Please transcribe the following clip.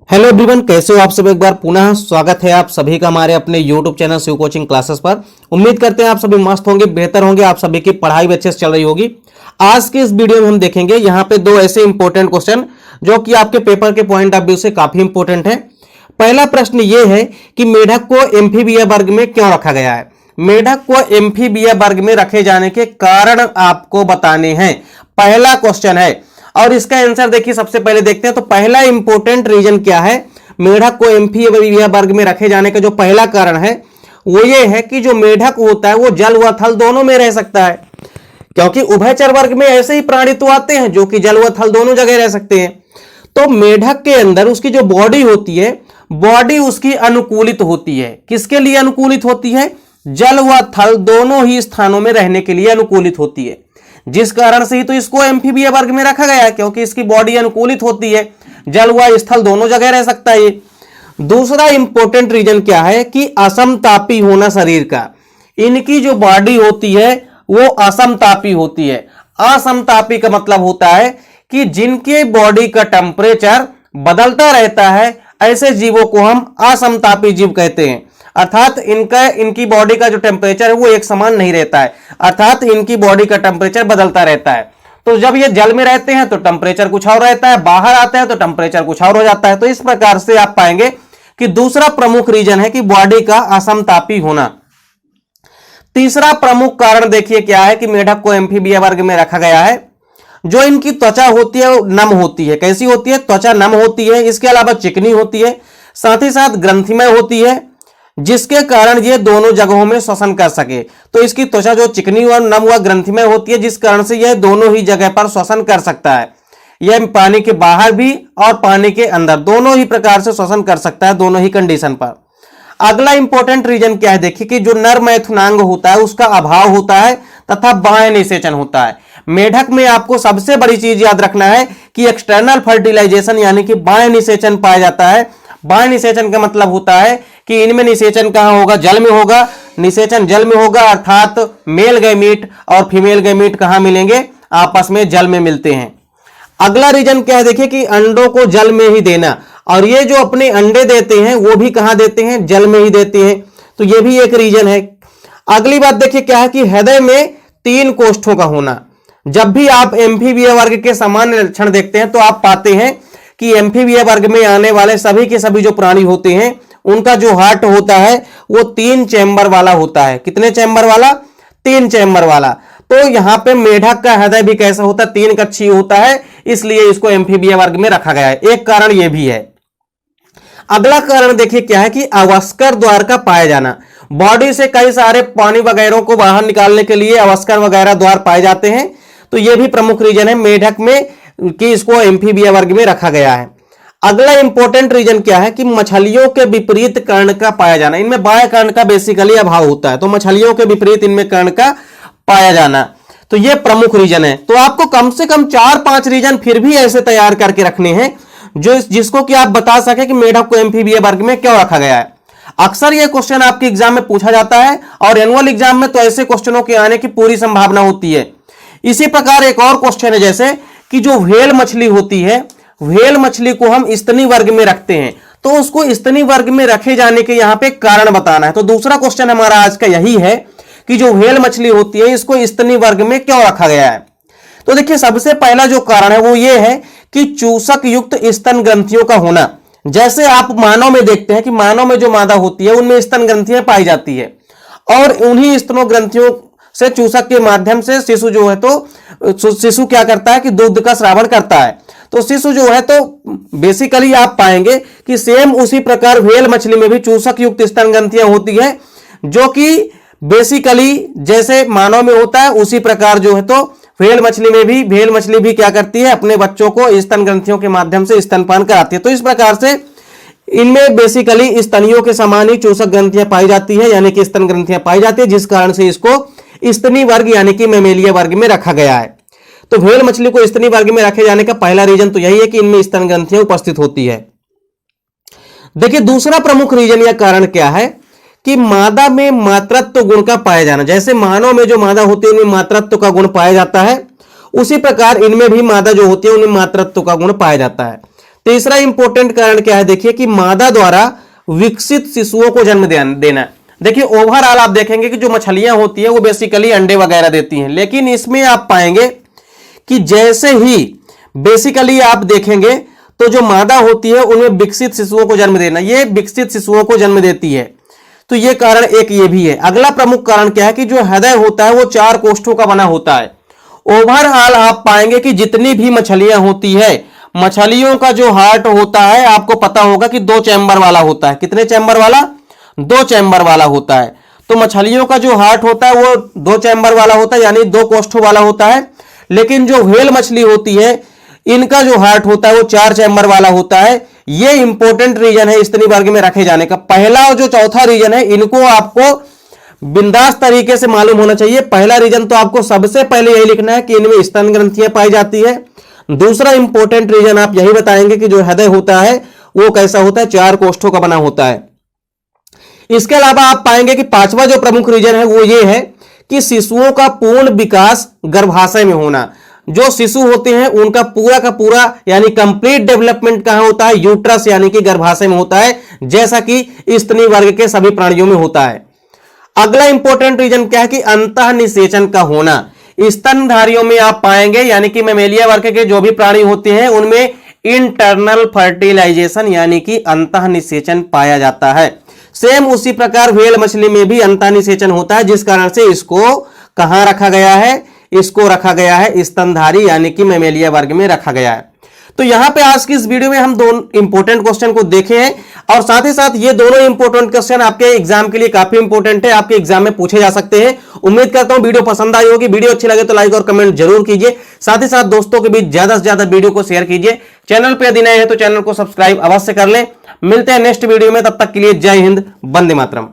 Hello everyone, कैसे हो आप सब। एक बार पुनः स्वागत है आप सभी का हमारे अपने YouTube channel Shiv coaching classes पर। उम्मीद करते हैं आप सभी मस्त होंगे, बेहतर होंगे, आप सभी की पढ़ाई भी अच्छे से चल रही होगी। आज के इस वीडियो में हम देखेंगे यहाँ पे दो ऐसे इंपॉर्टेंट क्वेश्चन जो कि आपके पेपर के पॉइंट ऑफ व्यू से काफी इंपॉर्टेंट है। पहला प्रश्न ये है कि मेढक को एम्फीबिया वर्ग में क्यों रखा गया है। मेढक को एम्फीबिया वर्ग में रखे जाने के कारण आपको बताने हैं, पहला क्वेश्चन है। और इसका आंसर देखिए, सबसे पहले देखते हैं। तो पहला इंपॉर्टेंट रीजन क्या है, मेढक को एम्फीबिया वर्ग में रखे जाने का जो पहला कारण है वो ये है कि जो मेढक होता है वो जल व थल दोनों में रह सकता है, क्योंकि उभयचर वर्ग में ऐसे ही प्राणी तो आते हैं जो कि जल व थल दोनों जगह रह सकते हैं। तो मेढक के अंदर उसकी जो बॉडी होती है, बॉडी उसकी अनुकूलित होती है। किसके लिए अनुकूलित होती है? जल व थल दोनों ही स्थानों में रहने के लिए अनुकूलित होती है, जिस कारण से ही तो इसको एम्फीबिया वर्ग में रखा गया है, क्योंकि इसकी बॉडी अनुकूलित होती है, जल व स्थल दोनों जगह रह सकता है ये। दूसरा इंपॉर्टेंट रीजन क्या है कि असमतापी होना शरीर का। इनकी जो बॉडी होती है वो असमतापी होती है। असमतापी का मतलब होता है कि जिनके बॉडी का टेम्परेचर बदलता रहता है, ऐसे जीवों को हम असमतापी जीव कहते हैं। अर्थात इनकी बॉडी का जो टेम्परेचर है वो एक समान नहीं रहता है, अर्थात इनकी बॉडी का टेम्परेचर बदलता रहता है। तो जब ये जल में रहते हैं तो टेम्परेचर कुछ और रहता है, बाहर आते हैं तो टेम्परेचर कुछ और हो जाता है। तो इस प्रकार से आप पाएंगे कि दूसरा प्रमुख रीजन है कि बॉडी का असमतापी होना। तीसरा प्रमुख कारण देखिए क्या है कि मेढक को एम्फीबिया वर्ग में रखा गया है। जो इनकी त्वचा होती है वो नम होती है। कैसी होती है? त्वचा नम होती है, इसके अलावा चिकनी होती है, साथ ही साथ ग्रंथिमय होती है, जिसके कारण ये दोनों जगहों में श्वसन कर सके। तो इसकी त्वचा जो चिकनी और नम व ग्रंथिमय होती है, जिस कारण से यह दोनों ही जगह पर श्वसन कर सकता है। यह पानी के बाहर भी और पानी के अंदर दोनों ही प्रकार से श्वसन कर सकता है, दोनों ही कंडीशन पर। अगला इंपॉर्टेंट रीजन क्या है, देखिए कि जो नर मैथुनांग होता है उसका अभाव होता है तथा बाह्य निषेचन होता है। मेढक में आपको सबसे बड़ी चीज याद रखना है कि एक्सटर्नल फर्टिलाइजेशन यानी कि बाह्य निषेचन पाया जाता है। बाह्य निषेचन का मतलब होता है कि इनमें निषेचन कहां होगा? जल में होगा। निषेचन जल में होगा, अर्थात मेल गैमीट और फीमेल गैमीट कहां मिलेंगे? आपस में जल में मिलते हैं। अगला रीजन क्या है, देखिए कि अंडों को जल में ही देना। और ये जो अपने अंडे देते हैं वो भी कहां देते हैं? जल में ही देते हैं। तो ये भी एक रीजन है। अगली बात देखिए क्या है कि हृदय में 3 कोष्ठों का होना। जब भी आप एम्फीबिया वर्ग के सामान्य लक्षण देखते हैं तो आप पाते हैं कि एम्फीबिया वर्ग में आने वाले सभी के सभी जो प्राणी होते हैं उनका जो हार्ट होता है वो 3 चैम्बर वाला होता है। कितने चैम्बर वाला? 3 चैम्बर वाला। तो यहां पे मेढक का हृदय भी कैसा होता है? 3 कक्षीय होता है, इसलिए इसको एम्फीबिया वर्ग में रखा गया है। एक कारण यह भी है। अगला कारण देखिए क्या है कि अवस्कर द्वार का पाया जाना। बॉडी से कई सारे पानी वगैरह को बाहर निकालने के लिए अवस्कर वगैरह द्वार पाए जाते हैं। तो यह भी प्रमुख रीजन है मेढक में कि इसको एम्फीबिया वर्ग में रखा गया है। अगला इंपॉर्टेंट रीजन क्या है कि मछलियों के विपरीत कर्ण का पाया जाना। इनमें बाह्य कर्ण का बेसिकली अभाव होता है, तो मछलियों के विपरीत इनमें कर्ण का पाया जाना, तो यह प्रमुख रीजन है। तो आपको कम से कम 4-5 रीजन फिर भी ऐसे तैयार करके रखने हैं जो जिसको कि आप बता सके कि मेढक को एम्फीबिया वर्ग में क्यों रखा गया है। अक्सर यह क्वेश्चन आपके एग्जाम में पूछा जाता है और एनुअल एग्जाम में तो ऐसे क्वेश्चनों के आने की पूरी संभावना होती है। इसी प्रकार एक और क्वेश्चन है, जैसे कि जो व्हेल मछली होती है, व्हेल मछली को हम स्तनी वर्ग में रखते हैं, तो उसको स्तनी वर्ग में रखे जाने के यहां पे कारण बताना है। तो दूसरा क्वेश्चन हमारा आज का यही है कि जो व्हेल मछली होती है इसको स्तनी वर्ग में क्यों रखा गया है। तो देखिए सबसे पहला जो कारण है वो ये है कि चूसक युक्त स्तन ग्रंथियों का होना। जैसे आप मानव में देखते हैं कि मानव में जो मादा होती है उनमें स्तन ग्रंथियां पाई जाती है, और उन्हीं स्तनों ग्रंथियों से चूसक के माध्यम से शिशु जो है तो शिशु क्या करता है कि दूध का स्रावन करता है। तो शिशु जो है तो बेसिकली आप पाएंगे कि सेम उसी प्रकार व्हेल मछली में भी चूसक युक्त स्तन ग्रंथियां होती है, जो कि बेसिकली जैसे मानव में होता है उसी प्रकार जो है तो व्हेल मछली भी क्या करती है? अपने बच्चों को स्तन ग्रंथियों के माध्यम से स्तनपान कराती है। तो इस प्रकार से इनमें बेसिकली स्तनियों के समान ही चूसक ग्रंथियां पाई जाती है, यानी कि स्तन ग्रंथियां पाई जाती है, जिस कारण से इसको स्तनी वर्ग यानी कि मैमेलिया वर्ग में रखा गया है। तो व्हेल मछली को स्तनी वर्ग में रखे जाने का पहला रीजन तो यही है कि इनमें स्तन ग्रंथियां उपस्थित होती है। देखिए दूसरा प्रमुख रीजन या कारण क्या है कि मादा में मातृत्व गुण का पाया जाना। जैसे मानव में जो मादा होती है उनमें मातृत्व का गुण पाया जाता है, उसी प्रकार इनमें भी मादा जो होती है उनमें मातृत्व का गुण पाया जाता है। तीसरा इंपॉर्टेंट कारण क्या है, देखिए कि मादा द्वारा विकसित शिशुओं को जन्म देना। देखिए ओवरऑल आप देखेंगे कि जो मछलियां होती है वो बेसिकली अंडे वगैरह देती हैं, लेकिन इसमें आप पाएंगे कि जैसे ही बेसिकली आप देखेंगे तो जो मादा होती है उनमें विकसित शिशुओं को जन्म देना, ये विकसित शिशुओं को जन्म देती है। तो ये कारण एक ये भी है। अगला प्रमुख कारण क्या है कि जो हृदय होता है वो 4 कोष्ठों का बना होता है। ओवरऑल आप पाएंगे कि जितनी भी मछलियां होती है, मछलियों का जो हार्ट होता है आपको पता होगा कि 2 चैम्बर वाला होता है। कितने चैम्बर वाला? 2 चैम्बर वाला होता है। तो मछलियों का जो हार्ट होता है वो 2 चैम्बर वाला होता है, यानी 2 कोष्ठों वाला होता है। लेकिन जो व्हेल मछली होती है इनका जो हार्ट होता है वो 4 चैम्बर वाला होता है। ये इंपॉर्टेंट रीजन है स्तनी वर्ग में रखे जाने का। पहला और जो चौथा रीजन है इनको आपको बिंदास तरीके से मालूम होना चाहिए। पहला रीजन तो आपको सबसे पहले यही लिखना है कि इनमें स्तन ग्रंथियां पाई जाती है। दूसरा इंपॉर्टेंट रीजन आप यही बताएंगे कि जो हृदय होता है वो कैसा होता है, 4 कोष्ठों का बना होता है। इसके अलावा आप पाएंगे कि पांचवा जो प्रमुख रीजन है वो ये है कि शिशुओं का पूर्ण विकास गर्भाशय में होना। जो शिशु होते हैं उनका पूरा का पूरा यानी कंप्लीट डेवलपमेंट कहां होता है? यूट्रस यानी कि गर्भाशय में होता है, जैसा कि स्तनी वर्ग के सभी प्राणियों में होता है। अगला इंपॉर्टेंट रीजन क्या है कि अंतः निषेचन का होना। स्तनधारियों में आप पाएंगे यानी कि मैमेलिया वर्ग के जो भी प्राणी होते हैं उनमें इंटरनल फर्टिलाइजेशन यानी कि अंतः निषेचन पाया जाता है। सेम उसी प्रकार व्हेल मछली में भी अंतः निषेचन होता है, जिस कारण से इसको कहां रखा गया है? इसको रखा गया है स्तनधारी यानी कि मैमेलिया वर्ग में रखा गया है। तो यहां पे आज की इस वीडियो में हम 2 इंपॉर्टेंट क्वेश्चन को देखे हैं और साथ ही साथ ये दोनों इंपॉर्टेंट क्वेश्चन आपके एग्जाम के लिए काफी इंपॉर्टेंट है, आपके एग्जाम में पूछे जा सकते हैं। उम्मीद करता हूं वीडियो पसंद आई होगी। वीडियो अच्छी लगे तो लाइक और कमेंट जरूर कीजिए। साथ ही साथ दोस्तों के बीच ज्यादा से ज्यादा वीडियो को शेयर कीजिए। चैनल पर यदि नए हैं तो चैनल को सब्सक्राइब अवश्य कर लें। मिलते हैं नेक्स्ट वीडियो में, तब तक के लिए जय हिंद, वंदे मातरम।